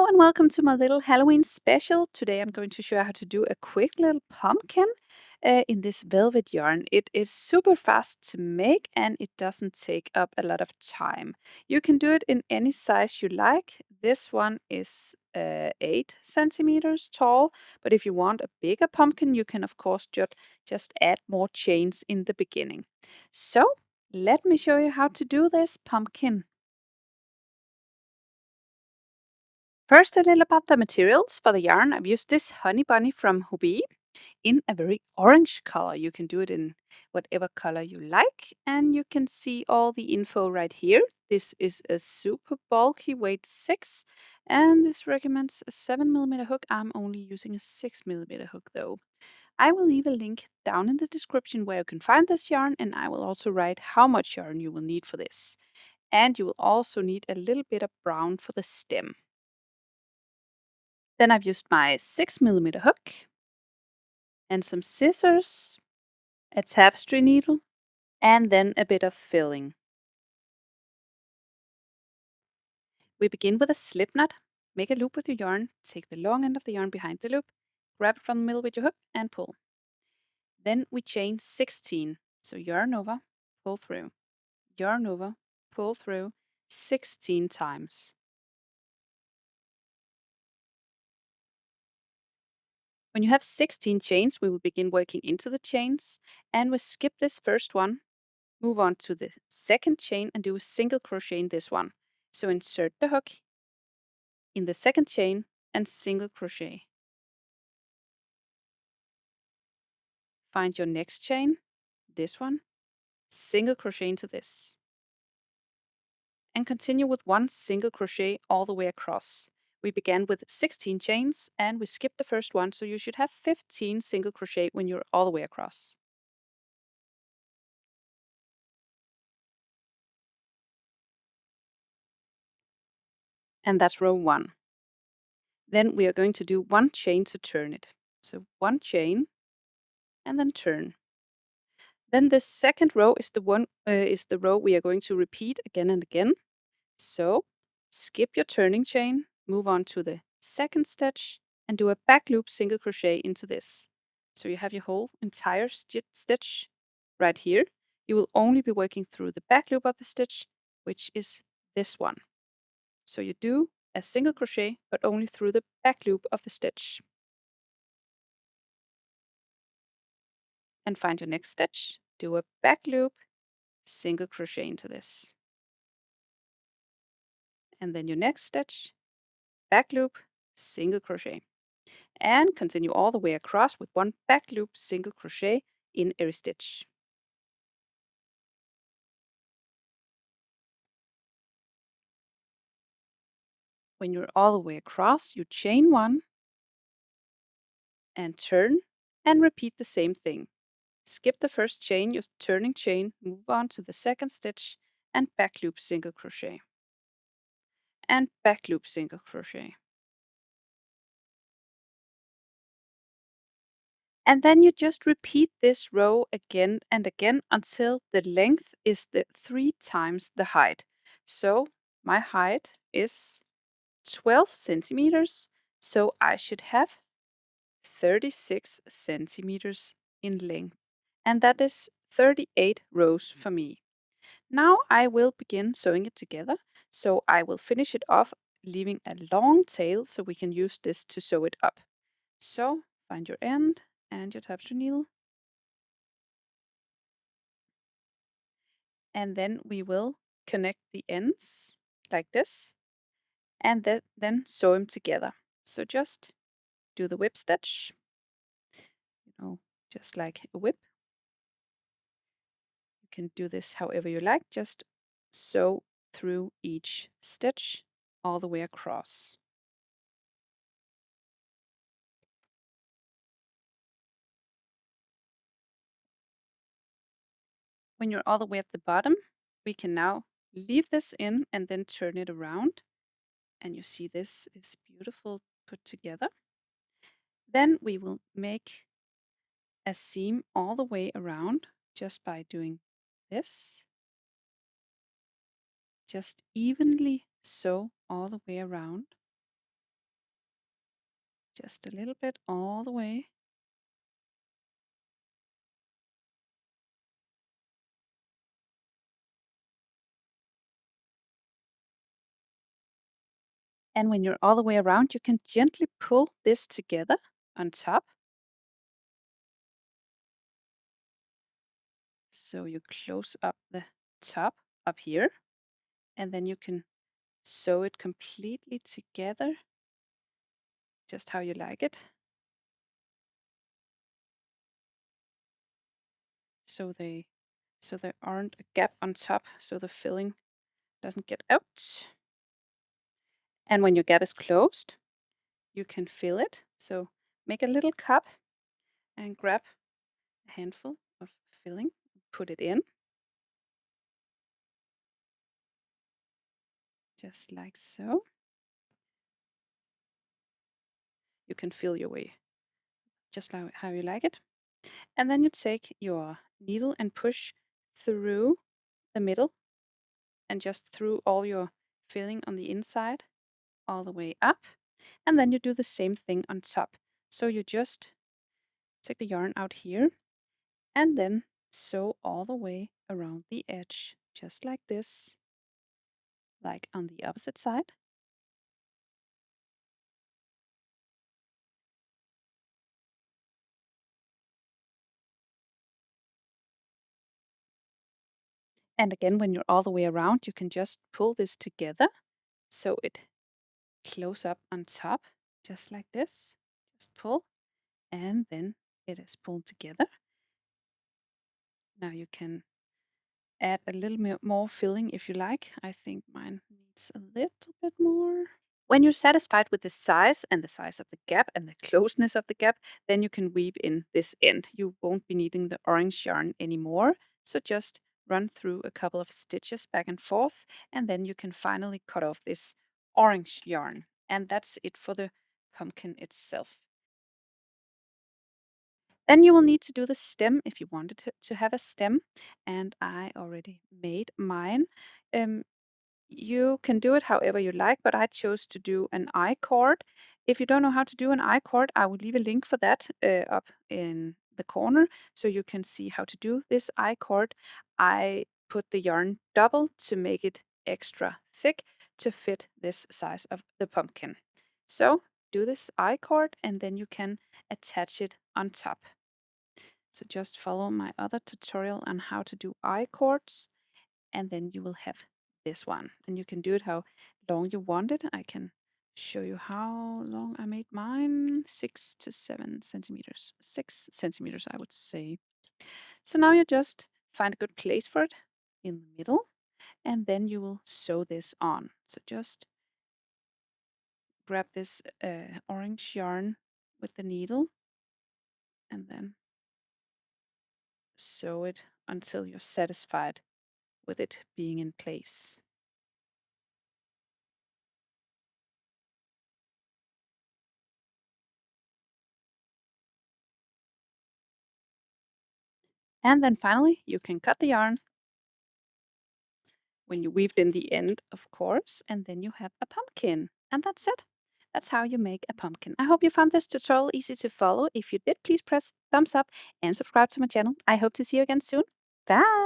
Hello and welcome to my little Halloween special. Today I'm going to show you how to do a quick little pumpkin in this velvet yarn. It is super fast to make and it doesn't take up a lot of time. You can do it in any size you like. This one is 8 centimeters tall, but if you want a bigger pumpkin, you can of course just add more chains in the beginning. So let me show you how to do this pumpkin. First, a little about the materials for the yarn. I've used this Honey Bunny from Hobbii in a very orange color. You can do it in whatever color you like, and you can see all the info right here. This is a super bulky weight 6, and this recommends a 7mm hook. I'm only using a 6mm hook though. I will leave a link down in the description where you can find this yarn, and I will also write how much yarn you will need for this. And you will also need a little bit of brown for the stem. Then I've used my 6mm hook and some scissors, a tapestry needle, and then a bit of filling. We begin with a slip knot. Make a loop with your yarn, take the long end of the yarn behind the loop, grab it from the middle with your hook and pull. Then we chain 16. So yarn over, pull through, yarn over, pull through 16 times. When you have 16 chains, we will begin working into the chains, and we skip this first one. Move on to the second chain and do a single crochet in this one. So insert the hook in the second chain and single crochet. Find your next chain, this one, single crochet into this. And continue with one single crochet all the way across. We began with 16 chains and we skipped the first one, so you should have 15 single crochet when you're all the way across. And that's row 1. Then we are going to do one chain to turn it. So one chain and then turn. Then the second row is the row we are going to repeat again and again. So skip your turning chain, move on to the second stitch and do a back loop single crochet into this. So you have your whole entire stitch right here. You will only be working through the back loop of the stitch, which is this one. So you do a single crochet, but only through the back loop of the stitch. And find your next stitch, do a back loop, single crochet into this. And then your next stitch, back loop, single crochet. And continue all the way across with one back loop single crochet in every stitch. When you're all the way across, you chain 1 and turn and repeat the same thing. Skip the first chain, your turning chain, move on to the second stitch and back loop single crochet. And back loop single crochet. And then you just repeat this row again and again until the length is the 3 times the height. So my height is 12 centimeters, so I should have 36 centimeters in length. And that is 38 rows for me. Now I will begin sewing it together. So I will finish it off, leaving a long tail so we can use this to sew it up. So find your end and your tapestry needle. And then we will connect the ends like this and then sew them together. So just do the whip stitch, just like a whip. You can do this however you like, just sew through each stitch all the way across. When you're all the way at the bottom, we can now leave this in and then turn it around. And you see this is beautiful put together. Then we will make a seam all the way around just by doing this. Just evenly sew all the way around. Just a little bit all the way. And when you're all the way around, you can gently pull this together on top. So you close up the top up here, and then you can sew it completely together, just how you like it. So there aren't a gap on top, so the filling doesn't get out. And when your gap is closed, you can fill it. So make a little cup and grab a handful of filling, put it in, just like so. You can fill your way just like how you like it. And then you take your needle and push through the middle and just through all your filling on the inside all the way up. And then you do the same thing on top. So you just take the yarn out here and then sew all the way around the edge, just like this, like on the opposite side. And again, when you're all the way around, you can just pull this together so it close up on top, just like this. Just pull, and then it is pulled together. Now you can add a little more filling if you like. I think mine needs a little bit more. When you're satisfied with the size of the gap and the closeness of the gap, then you can weave in this end. You won't be needing the orange yarn anymore. So just run through a couple of stitches back and forth, and then you can finally cut off this orange yarn. And that's it for the pumpkin itself. Then you will need to do the stem if you wanted to have a stem, and I already made mine. You can do it however you like, but I chose to do an I-cord. If you don't know how to do an I-cord, I will leave a link for that up in the corner so you can see how to do this I-cord. I put the yarn double to make it extra thick to fit this size of the pumpkin. So do this I-cord and then you can attach it on top. So just follow my other tutorial on how to do I-cords, and then you will have this one. And you can do it how long you want it. I can show you how long I made mine. 6 to 7 centimeters. 6 centimeters, I would say. So now you just find a good place for it in the middle, and then you will sew this on. So just grab this orange yarn with the needle and then sew it until you're satisfied with it being in place. And then finally, you can cut the yarn when you weaved in the end, of course, and then you have a pumpkin. And that's it. That's how you make a pumpkin. I hope you found this tutorial easy to follow. If you did, please press thumbs up and subscribe to my channel. I hope to see you again soon. Bye!